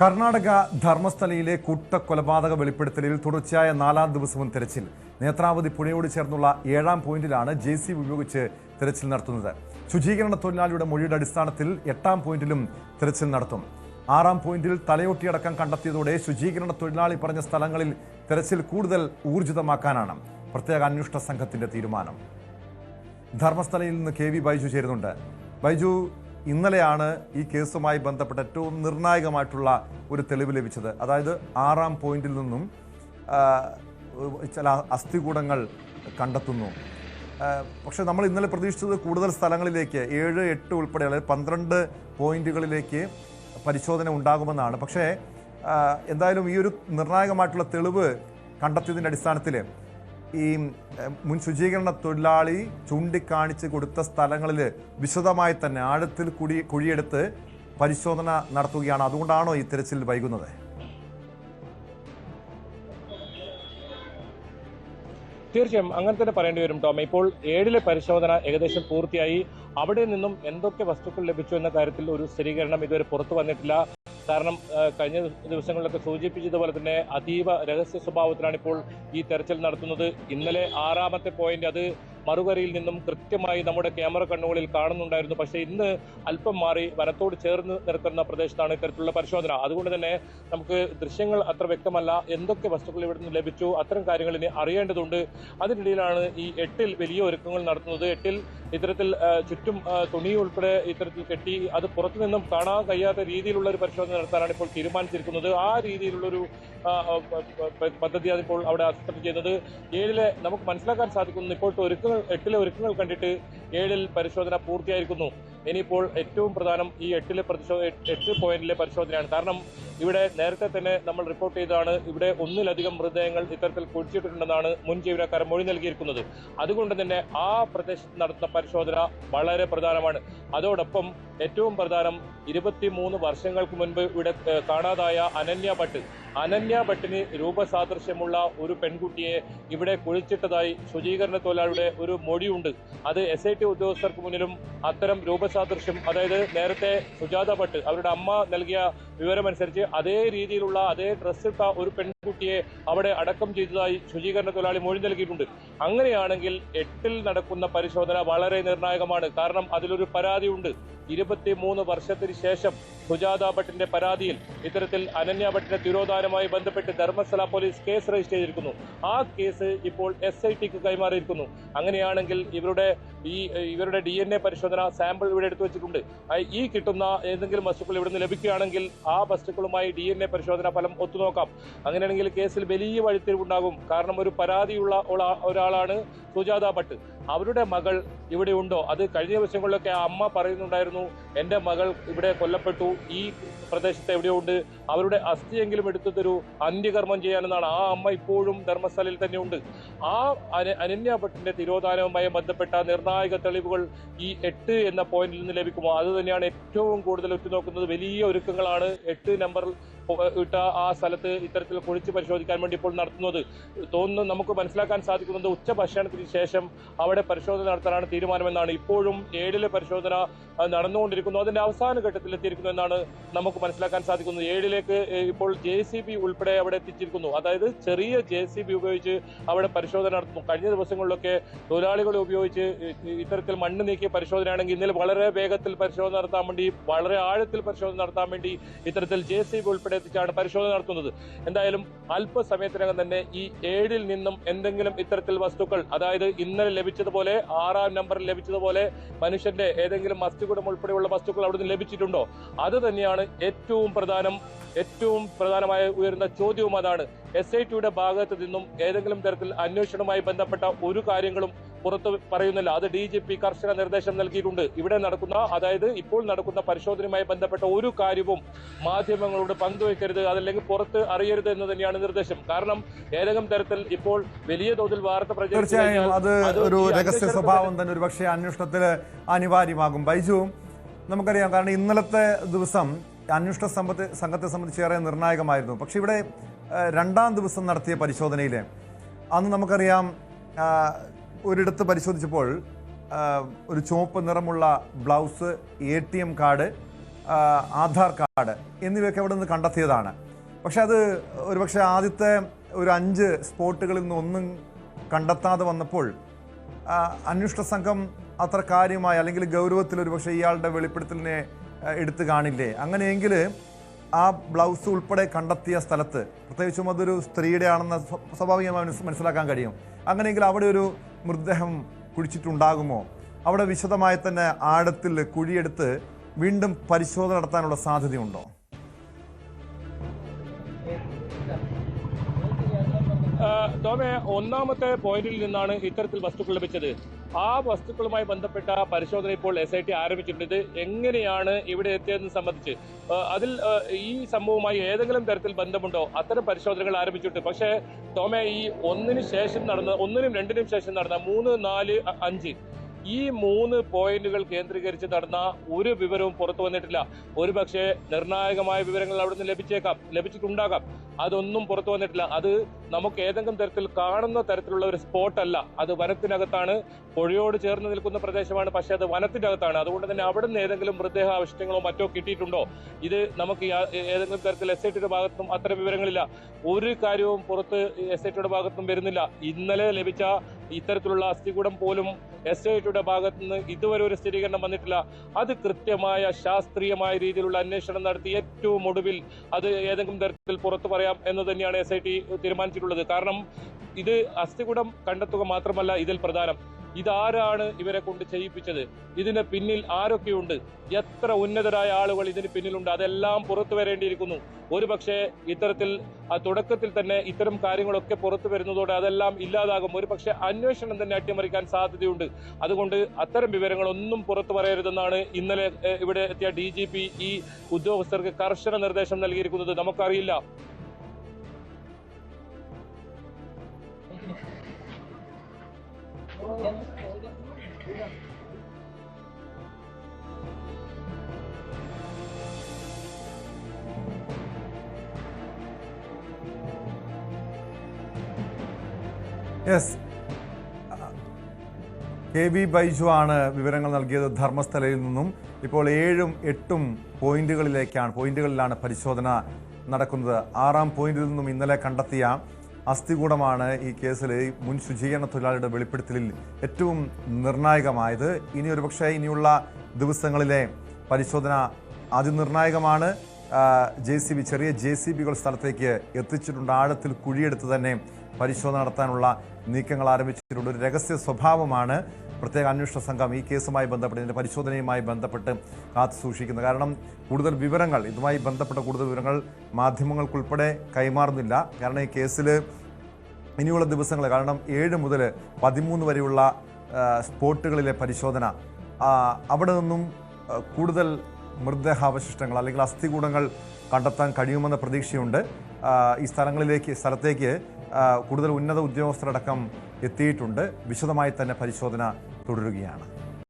കർണാടക ധർമ്മസ്ഥലയിലെ കൂട്ടക്കൊലപാതക വെളിപ്പെടുത്തലിൽ തുടർച്ചയായ 4ാം ദിവസവും തെരച്ചിൽ. നേത്രാവതി പുഴയോട് ചേർന്നുള്ള 7ാം പോയിന്റിലാണ് JCB ഉപയോഗിച്ച് തെരച്ചിൽ നടത്തുന്നത്. ശുചീകരണ തൊഴിലാളിയുടെ മൊഴിയുടെ അടിസ്ഥാനത്തിൽ 8ാം പോയിന്റിലും തെരച്ചിൽ നടത്തും. 6ാം പോയിന്റിൽ തലയോട്ടിയടക്കം കണ്ടെത്തിയതോടെ ശുചീകരണ തൊഴിലാളി പറഞ്ഞ സ്ഥലങ്ങളിൽ തെരച്ചിൽ കൂടുതൽ ഊർജിതമാക്കാനാണ് പ്രത്യേക അന്വേഷണ സംഘത്തിന്റെ തീരുമാനം. ധർമ്മസ്ഥലയിൽ നിന്ന് KV ബൈജു ചേരുന്നുണ്ട്. ബൈജു, ഇന്നലെയാണ് ഈ കേസുമായി ബന്ധപ്പെട്ട് ഏറ്റവും നിർണായകമായിട്ടുള്ള ഒരു തെളിവ് ലഭിച്ചത്. അതായത് 6ാം പോയിന്റിൽ നിന്നും ചില അസ്ഥികൂടങ്ങൾ കണ്ടെത്തുന്നു. പക്ഷെ നമ്മൾ ഇന്നലെ പ്രതീക്ഷിച്ചത് കൂടുതൽ സ്ഥലങ്ങളിലേക്ക് 7, 8 ഉൾപ്പെടെ 12 പോയിന്റുകളിലേക്ക് പരിശോധന ഉണ്ടാകുമെന്നാണ്. പക്ഷേ എന്തായാലും ഈ ഒരു നിർണായകമായിട്ടുള്ള തെളിവ് കണ്ടെത്തിയതിൻ്റെ അടിസ്ഥാനത്തിൽ ഈ മുൻ ശുചീകരണ തൊഴിലാളി ചൂണ്ടിക്കാണിച്ച് കൊടുത്ത സ്ഥലങ്ങളിൽ വിശദമായി തന്നെ ആഴത്തിൽ കുഴിയെടുത്ത് പരിശോധന നടത്തുകയാണ്. അതുകൊണ്ടാണോ ഈ തെരച്ചിൽ വൈകുന്നത്? തീർച്ചയായും അങ്ങനെ തന്നെ പറയേണ്ടി വരും ടോം. ഇപ്പോൾ 7ലെ പരിശോധന ഏകദേശം പൂർത്തിയായി. അവിടെ നിന്നും എന്തൊക്കെ വസ്തുക്കൾ ലഭിച്ചു എന്ന കാര്യത്തിൽ ഒരു സ്ഥിരീകരണം ഇതുവരെ പുറത്തു വന്നിട്ടില്ല. കാരണം കഴിഞ്ഞ ദിവസങ്ങളിലൊക്കെ സൂചിപ്പിച്ചതുപോലെ തന്നെ അതീവ രഹസ്യ സ്വഭാവത്തിലാണ് ഇപ്പോൾ ഈ തെരച്ചിൽ നടത്തുന്നത്. ഇന്നലെ 6ാമത്തെ പോയിന്റ് അത് മറുകരയിൽ നിന്നും കൃത്യമായി നമ്മുടെ ക്യാമറ കണ്ണുകളിൽ കാണുന്നുണ്ടായിരുന്നു. പക്ഷേ ഇന്ന് അല്പം മാറി വനത്തോട് ചേർന്ന് നിൽക്കുന്ന പ്രദേശത്താണ് ഇത്തരത്തിലുള്ള പരിശോധന. അതുകൊണ്ട് തന്നെ നമുക്ക് ദൃശ്യങ്ങൾ അത്ര വ്യക്തമല്ല. എന്തൊക്കെ വസ്തുക്കൾ ഇവിടെ നിന്ന് ലഭിച്ചു, അത്തരം കാര്യങ്ങൾ ഇനി അറിയേണ്ടതുണ്ട്. അതിനിടയിലാണ് ഈ 8ൽ വലിയ ഒരുക്കങ്ങൾ നടത്തുന്നത്. 8ൽ ഇത്തരത്തിൽ ചുറ്റും തുണി ഉൾപ്പെടെ ഇത്തരത്തിൽ കെട്ടി അത് പുറത്തു നിന്നും കാണാൻ കഴിയാത്ത രീതിയിലുള്ള ഒരു പരിശോധന നടത്താനാണ് ഇപ്പോൾ തീരുമാനിച്ചിരിക്കുന്നത്. ആ രീതിയിലുള്ളൊരു പദ്ധതിയാണ് ഇപ്പോൾ അവിടെ ആസൂത്രണം ചെയ്യുന്നത്. 7ലെ നമുക്ക് മനസ്സിലാക്കാൻ സാധിക്കുന്നു ഇപ്പോഴത്തെ 8ലെ ഒരുക്കങ്ങൾ കണ്ടിട്ട് 7ൽ പരിശോധന പൂർത്തിയായിരിക്കുന്നു. ഇനിയിപ്പോൾ ഏറ്റവും പ്രധാനം ഈ 8 പോയിന്റിലെ പരിശോധനയാണ്. കാരണം ഇവിടെ നേരത്തെ തന്നെ നമ്മൾ റിപ്പോർട്ട് ചെയ്തതാണ്, ഇവിടെ ഒന്നിലധികം മൃതദേഹങ്ങൾ ഇത്തരത്തിൽ കുഴിച്ചിട്ടുണ്ടെന്നാണ് മുൻ ജീവനക്കാരൻ മൊഴി നൽകിയിരിക്കുന്നത്. അതുകൊണ്ട് തന്നെ ആ പ്രദേശത്ത് നടത്തുന്ന പരിശോധന വളരെ പ്രധാനമാണ്. അതോടൊപ്പം ഏറ്റവും പ്രധാനം 23 വർഷങ്ങൾക്ക് മുൻപ് ഇവിടെ കാണാതായ അനന്യ ഭട്ടിന് രൂപസാദൃശ്യമുള്ള ഒരു പെൺകുട്ടിയെ ഇവിടെ കുഴിച്ചിട്ടതായി ശുചീകരണ തൊഴിലാളിയുടെ ഒരു മൊഴിയുണ്ട്. അത് SIT ഉദ്യോഗസ്ഥർക്ക് മുന്നിലും അത്തരം രൂപസാദൃശ്യം, അതായത് നേരത്തെ സുജാത ഭട്ട് അവരുടെ അമ്മ നൽകിയ വിവരമനുസരിച്ച് അതേ രീതിയിലുള്ള അതേ ഡ്രസ് ഇട്ട ഒരു പെൺകുട്ടിയെ അവിടെ അടക്കം ചെയ്തതായി ശുചീകരണ തൊഴിലാളി മൊഴി നൽകിയിട്ടുണ്ട്. അങ്ങനെയാണെങ്കിൽ 8ൽ നടക്കുന്ന പരിശോധന വളരെ നിർണായകമാണ്. കാരണം അതിലൊരു പരാതിയുണ്ട്. 23 വർഷത്തിന് ശേഷം സുജാത ഭട്ടിന്റെ പരാതിയിൽ ഇത്തരത്തിൽ അനന്യ ഭട്ടിന്റെ തിരോധാനവുമായി ബന്ധപ്പെട്ട് ധർമ്മസ്ഥല പോലീസ് കേസ് രജിസ്റ്റർ ചെയ്തിരിക്കുന്നു. ആ കേസ് ഇപ്പോൾ SITക്ക് കൈമാറിയിരിക്കുന്നു. അങ്ങനെയാണെങ്കിൽ ഇവരുടെ DNA പരിശോധന സാമ്പിൾ ഇവിടെ എടുത്തു വെച്ചിട്ടുണ്ട്. ഈ കിട്ടുന്ന ഏതെങ്കിലും വസ്തുക്കൾ ഇവിടുന്ന് ലഭിക്കുകയാണെങ്കിൽ ആ വസ്തുക്കളുമായി DNA പരിശോധന ഫലം ഒത്തുനോക്കാം. അങ്ങനെയാണെങ്കിൽ കേസിൽ വലിയ വഴിത്തിരിവുണ്ടാകും. കാരണം ഒരു പരാതിയുള്ള ഒരാളാണ് സുജാത ഭട്ട്. അവരുടെ മകൾ ഇവിടെ ഉണ്ടോ? അത് കഴിഞ്ഞ ദിവസങ്ങളിലൊക്കെ ആ അമ്മ പറയുന്നുണ്ടായിരുന്നു, എൻ്റെ മകൾ ഇവിടെ കൊല്ലപ്പെട്ടു, ഈ പ്രദേശത്ത് എവിടെയുണ്ട്, അവരുടെ അസ്ഥിയെങ്കിലും എടുത്തു തരൂ, അന്ത്യകർമ്മം ചെയ്യാനെന്നാണ്. ആ അമ്മ ഇപ്പോഴും ധർമ്മസ്ഥലയിൽ തന്നെയുണ്ട്. ആ അനന്യ ഭട്ടിന്റെ തിരോധാനവുമായി ബന്ധപ്പെട്ട നിർണായക തെളിവുകൾ ഈ 8 എന്ന പോയിന്റിൽ നിന്ന് ലഭിക്കുമോ? അത് തന്നെയാണ് ഏറ്റവും കൂടുതൽ ഉറ്റുനോക്കുന്നത്. വലിയ ഒരുക്കങ്ങളാണ് 8 നമ്പറിൽ ഇട്ട ആ സ്ഥലത്ത് ഇത്തരത്തിൽ കുഴിച്ച് പരിശോധിക്കാൻ വേണ്ടി ഇപ്പോൾ നടത്തുന്നത്. തോന്നുന്നു നമുക്ക് മനസ്സിലാക്കാൻ സാധിക്കുന്നത് ഉച്ചഭക്ഷണത്തിന് ശേഷം അവിടെ പരിശോധന നടത്താനാണ് തീരുമാനമെന്നാണ്. ഇപ്പോഴും 7ലെ പരിശോധന നടന്നുകൊണ്ടിരിക്കുന്നു. അതിന്റെ അവസാന ഘട്ടത്തിൽ എത്തിയിരിക്കുന്നു എന്നാണ് നമുക്ക് മനസ്സിലാക്കാൻ സാധിക്കുന്നത്. 7ലേക്ക് ഇപ്പോൾ JCB ഉൾപ്പെടെ അവിടെ എത്തിച്ചിരിക്കുന്നു. അതായത് ചെറിയ JCB ഉപയോഗിച്ച് അവിടെ പരിശോധന നടത്തുന്നു. കഴിഞ്ഞ ദിവസങ്ങളിലൊക്കെ തൊഴിലാളികളെ ഉപയോഗിച്ച് ഇത്തരത്തിൽ മണ്ണ് നീക്കിയ പരിശോധനയാണെങ്കിൽ ഇന്നലെ വളരെ വേഗത്തിൽ പരിശോധന നടത്താൻ വേണ്ടി, വളരെ ആഴത്തിൽ പരിശോധന നടത്താൻ വേണ്ടി ഇത്തരത്തിൽ JCB ഉൾപ്പെടെ എത്തിച്ചാണ് പരിശോധന നടത്തുന്നത്. എന്തായാലും അല്പസമയത്തിനകം തന്നെ ഈ 7ൽ നിന്നും എന്തെങ്കിലും ഇത്തരത്തിൽ വസ്തുക്കൾ, അതായത് ഇന്നലെ ലഭിച്ചതുപോലെ 6ാം നമ്പറിൽ ലഭിച്ചതുപോലെ മനുഷ്യന്റെ ഏതെങ്കിലും അസ്ഥികൂടം ഉൾപ്പെടെയുള്ള വസ്തുക്കൾ അവിടുന്ന് ലഭിച്ചിട്ടുണ്ടോ? അത് തന്നെയാണ് ഏറ്റവും പ്രധാനമായ ഉയർന്ന ചോദ്യവും. അതാണ് SITയുടെ ഭാഗത്ത് നിന്നും ഏതെങ്കിലും തരത്തിൽ അന്വേഷണവുമായി ബന്ധപ്പെട്ട ഒരു കാര്യങ്ങളും പുറത്ത് പറയുന്നില്ല. അത് DGP കർശന നിർദ്ദേശം നൽകിയിട്ടുണ്ട്. ഇവിടെ നടക്കുന്ന, അതായത് ഇപ്പോൾ നടക്കുന്ന പരിശോധനയുമായി ബന്ധപ്പെട്ട ഒരു കാര്യവും മാധ്യമങ്ങളോട് പങ്കുവെക്കരുത്, അതല്ലെങ്കിൽ പുറത്ത് അറിയരുത് എന്ന് തന്നെയാണ് നിർദ്ദേശം. കാരണം ഏതെങ്കിലും തരത്തിൽ ഇപ്പോൾ വലിയ തോതിൽ വാർത്ത തീർച്ചയായും അത് ഒരു രഹസ്യ സ്വഭാവം തന്നെ ഒരു പക്ഷേ അന്വേഷണത്തിൽ അനിവാര്യമാകും. ബൈജു, നമുക്കറിയാം, കാരണം ഇന്നലത്തെ ദിവസം അന്വേഷണ സംഘത്തെ സംബന്ധിച്ച് ഏറെ നിർണായകമായിരുന്നു. പക്ഷെ ഇവിടെ 2ാം ദിവസം നടത്തിയ പരിശോധനയിൽ അന്ന് നമുക്കറിയാം ഒരിടത്ത് പരിശോധിച്ചപ്പോൾ ഒരു ചുവപ്പ് നിറമുള്ള blouse, ATM card, Aadhaar card എന്നിവയൊക്കെ അവിടെ നിന്ന് കണ്ടെത്തിയതാണ്. പക്ഷെ അത് ഒരുപക്ഷെ ആദ്യത്തെ ഒരു 5 സ്പോട്ടുകളിൽ നിന്ന് ഒന്നും കണ്ടെത്താതെ വന്നപ്പോൾ അന്വേഷണ സംഘം അത്ര കാര്യമായി അല്ലെങ്കിൽ ഗൗരവത്തിൽ ഒരുപക്ഷെ ഇയാളുടെ വെളിപ്പെടുത്തലിനെ എടുത്തു കാണില്ലേ? അങ്ങനെയെങ്കിൽ ആ ബ്ലൗസ് ഉൾപ്പെടെ കണ്ടെത്തിയ സ്ഥലത്ത്, പ്രത്യേകിച്ചും അതൊരു സ്ത്രീയുടെ ആണെന്ന് സ്വാഭാവികമായി മനസ്സിലാക്കാൻ കഴിയും. അങ്ങനെയെങ്കിൽ അവിടെ ഒരു മൃതദേഹം കുഴിച്ചിട്ടുണ്ടാകുമോ? അവിടെ വിശദമായി തന്നെ ആഴത്തിൽ കുഴിയെടുത്ത് വീണ്ടും പരിശോധന നടത്താനുള്ള സാധ്യതയുണ്ടോ? ടോമെ, ഒന്നാമത്തെ പോയിന്റിൽ നിന്നാണ് ഇത്തരത്തിൽ വസ്തുക്കൾ ലഭിച്ചത്. ആ വസ്തുക്കളുമായി ബന്ധപ്പെട്ട പരിശോധന ഇപ്പോൾ SIT ആരംഭിച്ചിട്ടുണ്ട്. ഇത് എങ്ങനെയാണ് ഇവിടെ എത്തിയതെന്ന് സംബന്ധിച്ച് അതിൽ ഈ സംഭവവുമായി ഏതെങ്കിലും തരത്തിൽ ബന്ധമുണ്ടോ, അത്തരം പരിശോധനകൾ ആരംഭിച്ചിട്ടുണ്ട്. പക്ഷേ ടോമെ, ഈ ഒന്നിനും ശേഷം നടന്ന 2-നും ശേഷം നടന്ന 3, 4, 5 ഈ 3 പോയിന്റുകൾ കേന്ദ്രീകരിച്ച് നടന്ന ഒരു വിവരവും പുറത്തു വന്നിട്ടില്ല. ഒരുപക്ഷെ നിർണായകമായ വിവരങ്ങൾ അവിടെ നിന്ന് ലഭിച്ചിട്ടുണ്ടാകാം. അതൊന്നും പുറത്തു വന്നിട്ടില്ല. അത് നമുക്ക് ഏതെങ്കിലും തരത്തിൽ കാണുന്ന തരത്തിലുള്ള ഒരു സ്പോട്ടല്ല. അത് വനത്തിനകത്താണ്, പുഴയോട് ചേർന്ന് നിൽക്കുന്ന പ്രദേശമാണ്. പക്ഷെ അത് വനത്തിനകത്താണ്. അതുകൊണ്ട് തന്നെ അവിടെ നിന്ന് ഏതെങ്കിലും മൃതദേഹ അവശിഷ്ടങ്ങളോ മറ്റോ കിട്ടിയിട്ടുണ്ടോ, ഇത് നമുക്ക് ഏതെങ്കിലും തരത്തിൽ SITയുടെ ഭാഗത്തും അത്തരം വിവരങ്ങളില്ല. ഒരു കാര്യവും പുറത്ത് SITയുടെ ഭാഗത്തും വരുന്നില്ല. ഇന്നലെ ലഭിച്ച ഇത്തരത്തിലുള്ള അസ്ഥികൂടം പോലും SITയുടെ ഭാഗത്തു നിന്ന് ഇതുവരെ ഒരു സ്ഥിരീകരണം വന്നിട്ടില്ല. അത് കൃത്യമായ ശാസ്ത്രീയമായ രീതിയിലുള്ള അന്വേഷണം നടത്തി ഏറ്റവും ഒടുവിൽ അത് ഏതെങ്കിലും തരത്തിൽ പുറത്തു പറയാം എന്ന് തന്നെയാണ് SIT തീരുമാനിച്ചിട്ടുള്ളത്. കാരണം ഇത് അസ്ഥികൂടം കണ്ടെത്തുക മാത്രമല്ല ഇതിൽ പ്രധാനം, ഇതാരാണ് ഇവരെ കൊണ്ട് ചെയ്യിപ്പിച്ചത്, ഇതിന് പിന്നിൽ ആരൊക്കെയുണ്ട്, എത്ര ഉന്നതരായ ആളുകൾ ഇതിന് പിന്നിലുണ്ട്, അതെല്ലാം പുറത്തു വരേണ്ടിയിരിക്കുന്നു. ഒരുപക്ഷെ ഇത്തരത്തിൽ തുടക്കത്തിൽ തന്നെ ഇത്തരം കാര്യങ്ങളൊക്കെ പുറത്തു വരുന്നതോടെ അതെല്ലാം ഇല്ലാതാകും. ഒരുപക്ഷെ അന്വേഷണം തന്നെ അട്ടിമറിക്കാൻ സാധ്യതയുണ്ട്. അതുകൊണ്ട് അത്തരം വിവരങ്ങളൊന്നും പുറത്തു പറയരുതെന്നാണ് ഇന്നലെ ഇവിടെ എത്തിയ DGP ഈ ഉദ്യോഗസ്ഥർക്ക് കർശന നിർദ്ദേശം നൽകിയിരിക്കുന്നത്. നമുക്കറിയില്ല. യെസ്, KB ബൈജു ആണ് വിവരങ്ങൾ നൽകിയത് ധർമ്മസ്ഥലയിൽ നിന്നും. ഇപ്പോൾ 7ഉം 8ഉം പോയിന്റുകളിലാണ് പരിശോധന നടക്കുന്നത്. 6ാം പോയിന്റിൽ നിന്നും ഇന്നലെ കണ്ടെത്തിയ അസ്ഥികൂടമാണ് ഈ കേസിൽ മുൻ ശുചീകരണ തൊഴിലാളിയുടെ വെളിപ്പെടുത്തലിൽ ഏറ്റവും നിർണായകമായത്. ഇനി ഒരുപക്ഷെ ഇനിയുള്ള ദിവസങ്ങളിലെ പരിശോധന അതിനിർണായകമാണ്. ചെറിയ JCBകൾ സ്ഥലത്തേക്ക് എത്തിച്ചിട്ടുണ്ട്. ആഴത്തിൽ കുഴിയെടുത്ത് തന്നെ പരിശോധന നടത്താനുള്ള നീക്കങ്ങൾ ആരംഭിച്ചിട്ടുണ്ട്. ഒരു രഹസ്യ സ്വഭാവമാണ് പ്രത്യേക അന്വേഷണ സംഘം ഈ കേസുമായി ബന്ധപ്പെട്ട്, ഇതിൻ്റെ പരിശോധനയുമായി ബന്ധപ്പെട്ട് കാത്തു സൂക്ഷിക്കുന്നത്. കാരണം കൂടുതൽ വിവരങ്ങൾ, ഇതുമായി ബന്ധപ്പെട്ട കൂടുതൽ വിവരങ്ങൾ മാധ്യമങ്ങൾക്കുൾപ്പെടെ കൈമാറുന്നില്ല. കാരണം ഈ കേസിൽ ഇനിയുള്ള ദിവസങ്ങൾ, കാരണം 7 മുതൽ 13 വരെയുള്ള സ്പോട്ടുകളിലെ പരിശോധന, അവിടെ നിന്നും കൂടുതൽ മൃതദേഹാവശിഷ്ടങ്ങൾ അല്ലെങ്കിൽ അസ്ഥികൂടങ്ങൾ കണ്ടെത്താൻ കഴിയുമെന്ന പ്രതീക്ഷയുണ്ട്. ഈ സ്ഥലത്തേക്ക് കൂടുതൽ ഉന്നത ഉദ്യോഗസ്ഥരടക്കം എത്തിയിട്ടുണ്ട്. വിശദമായി തന്നെ പരിശോധന തുടരുകയാണ്.